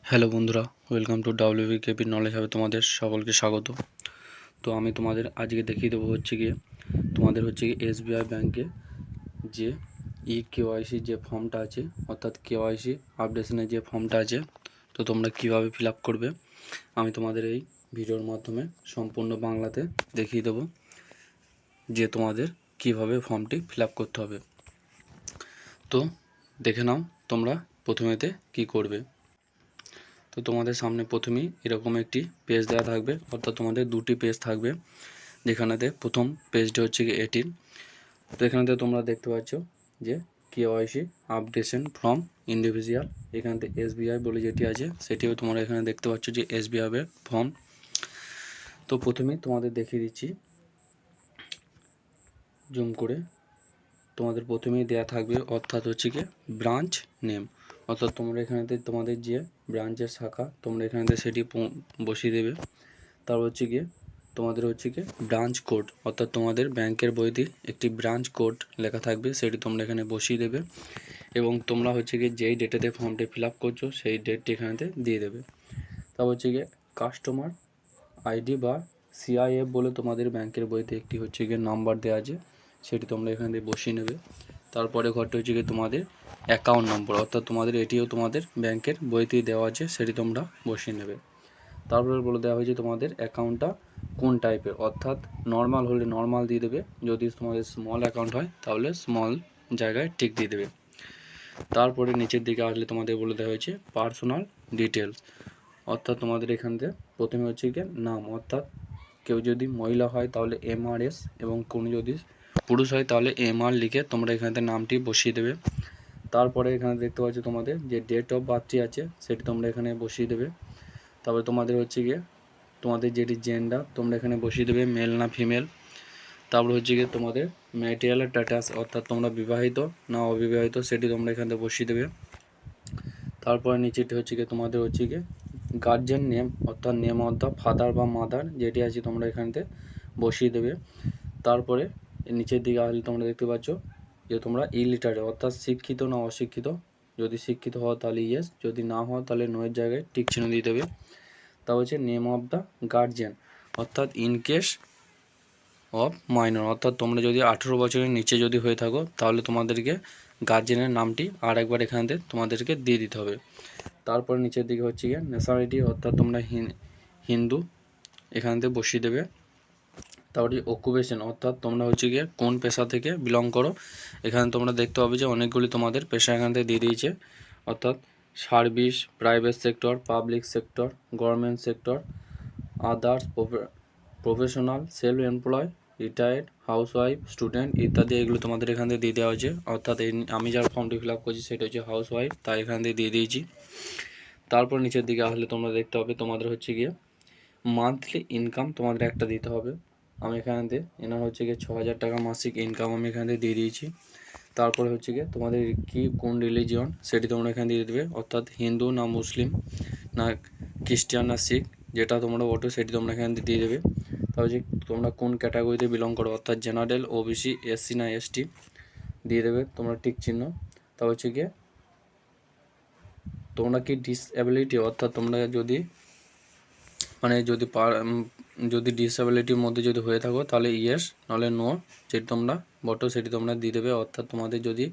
Hello বন্ধুরা, welcome to WBKP knowledge হবে তোমাদের সকলকে স্বাগত। তো আমি তোমাদের আজকে দেখিয়ে দেবো তোমাদের SBI ব্যাংকে যে KYC যে ফর্মটা আছে, অর্থাৎ KYC আপডেশনের যে ফর্মটা আছে, তো তোমরা কিভাবে ফিল আপ করবে আমি তোমাদের এই ভিডিওর মাধ্যমে সম্পূর্ণ বাংলাতে দেখিয়ে দেবো যে তোমাদের কিভাবে ফর্মটি ফিল আপ করতে হবে। তো দেখে নাও তোমরা প্রথমেতে কি করবে। তো তোমাদের সামনে প্রথমেই এরকম একটি পেজ দেওয়া থাকবে, অর্থাৎ তোমাদের দুটি পেজ থাকবে, যেখানেতে প্রথম পেজটা হচ্ছে এটি। তো এখানেতে তোমরা দেখতে পাচ্ছ যে KYC আপডেশন ফ্রম ইন্ডিভিজুয়াল, এখানেতে SBI বলে যেটি আছে সেটিও তোমরা এখানে দেখতে পাচ্ছ যে SBI ফর্ম। তো প্রথমেই তোমাদের দেখিয়ে দিচ্ছি জুম করে। তোমাদের প্রথমেই দেয়া থাকবে অর্থাৎ ব্রাঞ্চ নেম, অর্থাৎ তোমরা এখানেতে তোমাদের যে ব্রাঞ্চের শাখা তোমরা এখানেতে সেটি বসিয়ে দেবে। তারপর তোমাদের ব্রাঞ্চ কোড, অর্থাৎ তোমাদের ব্যাংকের বইতে একটি ব্রাঞ্চ কোড লেখা থাকবে, সেটি তোমরা এখানে বসিয়ে দেবে এবং তোমরা যেই ডেটেতে ফর্মটি ফিল আপ করছো সেই ডেটটি এখানেতে দিয়ে দেবে। তারপর কাস্টমার আইডি বা CIF বলে তোমাদের ব্যাংকের বইতে একটি নাম্বার দেওয়া আছে, সেটি তোমরা এখানে বসিয়ে নেবে। তারপরে ঘরটা তোমাদের অ্যাকাউন্ট নম্বর, অর্থাৎ তোমাদের এটিও তোমাদের ব্যাংকের বইতেই দেওয়া আছে, সেটি তোমরা বসিয়ে নেবে। তারপরে বলে দেওয়া হয়েছে তোমাদের অ্যাকাউন্টটা কোন টাইপের, অর্থাৎ নর্মাল হলে নর্মাল দিয়ে দেবে, যদি তোমাদের স্মল অ্যাকাউন্ট হয় তাহলে স্মল জায়গায় টিক দিয়ে দেবে। তারপরে নিচের দিকে আসলে তোমাদের বলে দেওয়া হয়েছে পার্সোনাল ডিটেলস, অর্থাৎ তোমাদের এখানে প্রথমে নাম, অর্থাৎ কেউ যদি মহিলা হয় তাহলে MRS এবং কোনো যদি পুরুষ হয় তাহলে MR লিখে তোমরা এখানে নামটি বসিয়ে দেবে। তারপরে এখানে দেখতে পাচ্ছ তোমাদের যে ডেট অফ বার্থটি আছে সেটি তোমরা এখানে বসিয়ে দেবে। তারপরে তোমাদের তোমাদের যেটি জেন্ডার তোমরা এখানে বসিয়ে দেবে, মেল না ফিমেল। তারপর তোমাদের ম্যারিটাল স্ট্যাটাস, অর্থাৎ তোমরা বিবাহিত না অবিবাহিত সেটি তোমরা এখানে বসিয়ে দেবে। তারপরে নিচেটি তোমাদের গার্জিয়ান নেম, অর্থাৎ নেম অফ দ্য ফাদার বা মাদার যেটি আছে তোমরা এখানেতে বসিয়ে দেবে। তারপরে নিচের দিকে আসলে তোমরা দেখতে পাচ্ছ যে তোমরা ইলিটারেট, অর্থাৎ শিক্ষিত না অশিক্ষিত, যদি শিক্ষিত হও তাহলে ইয়েস, যদি না হও তাহলে নোয়ের জায়গায় টিক চিহ্ন দিয়ে দেবে। তা নেম অফ দ্য গার্জিয়ান, অর্থাৎ ইন কেস অফ মাইনর, অর্থাৎ তোমরা যদি 18 বছরের নিচে যদি হয়ে থাকো তাহলে তোমাদেরকে গার্জিয়ানের নামটি আর একবার এখানে তোমাদেরকে দিয়ে দিতে হবে। তারপর নিচের দিকে ন্যাশনালিটি, অর্থাৎ তোমরা হিন্দু এখানে বসিয়ে দেবে। তারপরে অকুপেশন, অর্থাৎ তোমরা কোন পেশা থেকে বিলং করো, এখানে তোমরা দেখতে পাবে যে অনেকগুলি তোমাদের পেশা এখান থেকে দিয়ে দিয়েছে, অর্থাৎ service, private sector, public sector, government sector, others, professional, self employ, retired, housewife, student ইত্যাদি এগুলো তোমাদের এখান থেকে দিয়ে দেওয়া হয়েছে। অর্থাৎ আমি যার ফর্মটি ফিল আপ করছি সেটা হাউসওয়াইফ, তাই এখান থেকে দিয়ে দিয়েছি। তারপর নিচের দিকে আসলে তোমরা দেখতে হবে তোমাদের মান্থলি ইনকাম তোমাদের একটা দিতে হবে। আমি এখানে এনার 6,000 টাকা মাসিক ইনকাম আমি এখানে দিয়ে দিয়েছি। তারপরে তোমাদের কোন রিলিজিয়ন সেটি তোমরা এখানে দিয়ে দেবে, অর্থাৎ হিন্দু না মুসলিম না খ্রিস্টান না শিখ, যেটা তোমরা ওটো সেটি তোমরা এখানে দিয়ে দেবে। তারপর তোমরা কোন ক্যাটাগরিতে বিলং করো, অর্থাৎ জেনারেল, OBC, SC না ST দিয়ে দেবে তোমরা টিক চিহ্ন। তারপর তোমরা কি ডিসএবিলিটি, অর্থাৎ তোমরা যদি যদি ডিসএবিলিটির মধ্যে যদি হয়ে থাকো তাহলে ইয়েস, নাহলে নো যেটি তোমরা বটো সেটি তোমরা দিয়ে দেবে। অর্থাৎ তোমাদের যদি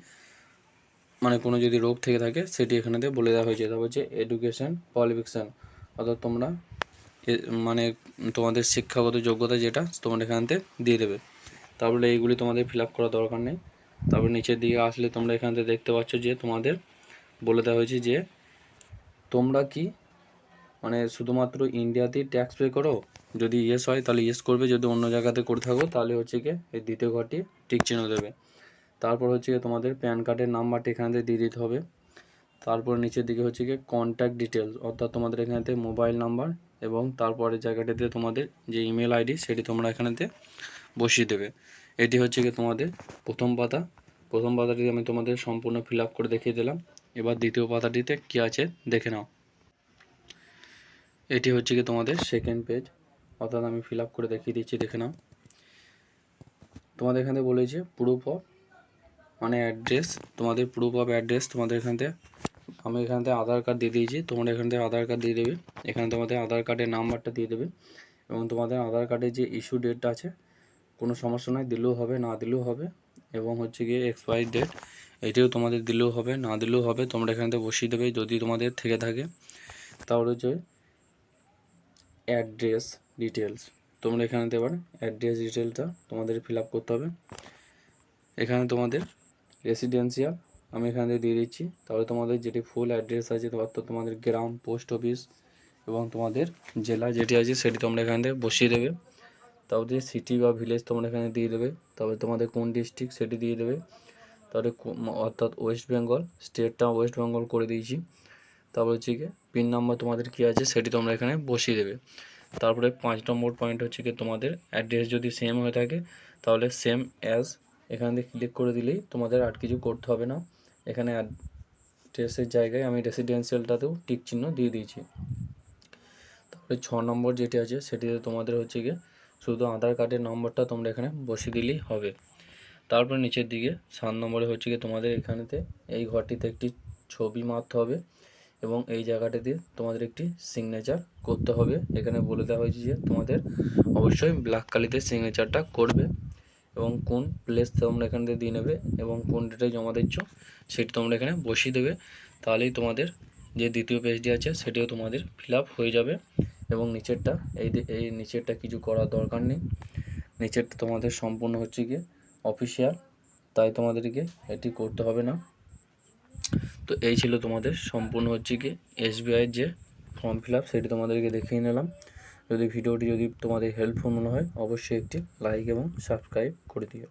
কোনো যদি রোগ থেকে থাকে সেটি এখানেতে বলে দেওয়া হয়েছে। তারপর এডুকেশন কোয়ালিফিকেশান, অর্থাৎ তোমরা তোমাদের শিক্ষাগত যোগ্যতা যেটা তোমরা এখানেতে দিয়ে দেবে। তারপরে এইগুলি তোমাদের ফিল আপ করার দরকার নেই। তারপর নিচের দিকে আসলে তোমরা এখানেতে দেখতে পাচ্ছ যে তোমাদের বলে দেওয়া হয়েছে যে তোমরা কি শুধুমাত্র ইন্ডিয়াতেই ট্যাক্স পে করো, যদি ইয়েস হয় তাহলে ইয়েস করবে, যদি অন্য জায়গাতে করে থাকো তাহলে এই দ্বিতীয় ঘরটি টিক চিহ্ন দেবে। তারপর তোমাদের প্যান কার্ডের নাম্বারটি এখানে দিয়ে দিতে হবে। তারপর নিচের দিকে কন্ট্যাক্ট ডিটেলস, অর্থাৎ তোমাদের এখানেতে মোবাইল নাম্বার এবং তারপরে জায়গাটিতে তোমাদের যে ইমেল আইডি সেটি তোমরা এখানেতে বসিয়ে দেবে। এটি তোমাদের প্রথম পাতাটি আমি তোমাদের সম্পূর্ণ ফিল আপ করে দেখিয়ে দিলাম। এবার দ্বিতীয় পাতাটিতে কী আছে দেখে নাও। এটি তোমাদের সেকেন্ড পেজ, অর্থাৎ আমি ফিল আপ করে দেখিয়ে দিচ্ছি, দেখে নাও। তোমাদের এখানে বলেছে প্রুফ অফ অ্যাড্রেস, তোমাদের প্রুফ অফ অ্যাড্রেস তোমাদের এখানে আমি এখান থেকে আধার কার্ড দিয়ে দিয়েছি, তোমরা এখান থেকে আধার কার্ড দিয়ে দেবে। এখানে তোমাদের আধার কার্ডের নাম্বারটা দিয়ে দেবে এবং তোমাদের আধার কার্ডের যে ইস্যু ডেটটা আছে কোনো সমস্যা নয়, দিলেও হবে না দিলেও হবে। এবং হচ্ছে গিয়ে এক্সপায়ারি ডেট এটিও তোমাদের দিলেও হবে না দিলেও হবে, তোমরা এখান থেকে বসিয়ে দেবে যদি তোমাদের থেকে থাকে। তাহলে হচ্ছে অ্যাড্রেস ডিটেলস, তোমরা এখানে এবার অ্যাড্রেস ডিটেলসটা তোমাদের ফিল আপ করতে হবে। এখানে তোমাদের রেসিডেন্সিয়াল আমি এখানে দিয়ে দিচ্ছি। তাহলে তোমাদের যেটি ফুল অ্যাড্রেস আছে অর্থাৎ তোমাদের গ্রাম, পোস্ট অফিস এবং তোমাদের জেলা যেটি আছে সেটি তোমরা এখান থেকে বসিয়ে দেবে। তারপরে সিটি বা ভিলেজ তোমরা এখানে দিয়ে দেবে। তারপরে তোমাদের কোন ডিস্ট্রিক্ট সেটি দিয়ে দেবে। তাহলে অর্থাৎ ওয়েস্ট বেঙ্গল, স্টেটটা ওয়েস্ট বেঙ্গল করে দিয়েছি। তারপর হচ্ছে কি পিন নাম্বার তোমাদের কী আছে সেটি তোমরা এখানে বসিয়ে দেবে। তারপরে 5 নম্বর পয়েন্ট হচ্ছে কি তোমাদের অ্যাড্রেস যদি সেম হয়ে থাকে তাহলে সেম অ্যাজ এখান থেকে ক্লিক করে দিলেই তোমাদের আর কিছু করতে হবে না। এখানে অ্যাড্রেসের জায়গায় আমি রেসিডেন্সিয়ালটাতেও টিক চিহ্ন দিয়ে দিয়েছি। তারপরে 6 নম্বর যেটি আছে সেটিতে তোমাদের হচ্ছে গিয়ে শুধু আধার কার্ডের নম্বরটা তোমরা এখানে বসিয়ে দিলেই হবে। তারপর নিচের দিকে 7 নম্বরে হচ্ছে গিয়ে তোমাদের এখানেতে এই ঘরটিতে একটি ছবি মারতে হবে এবং এই জায়গাটাতে তোমাদের একটি সিগনেচার করতে হবে। এখানে বলে দেওয়া হয়েছে যে তোমাদের অবশ্যই ব্ল্যাক কালিতে সিগনেচারটা করবে এবং কোন প্লেস তোমরা এখান থেকে দিয়ে নেবে এবং কোন ডেটে জমা দিচ্ছ সেটি তোমরা এখানে বসিয়ে দেবে। তাহলেই তোমাদের যে দ্বিতীয় পেজটি আছে সেটিও তোমাদের ফিল আপ হয়ে যাবে। এবং নিচেরটা এই নিচেরটা কিছু করার দরকার নেই, নিচেরটা তোমাদের সম্পূর্ণ হচ্ছে গিয়ে অফিসিয়াল, তাই তোমাদেরকে এটি করতে হবে না। তো এই ছিল তোমাদের সম্পূর্ণ হচ্ছে কি এসবিআইয়ের যে ফর্ম ফিল আপ সেটি তোমাদেরকে দেখিয়ে নিলাম। যদি ভিডিওটি তোমাদের হেল্পফুল মনে হয় অবশ্যই একটি লাইক এবং সাবস্ক্রাইব করে দিও।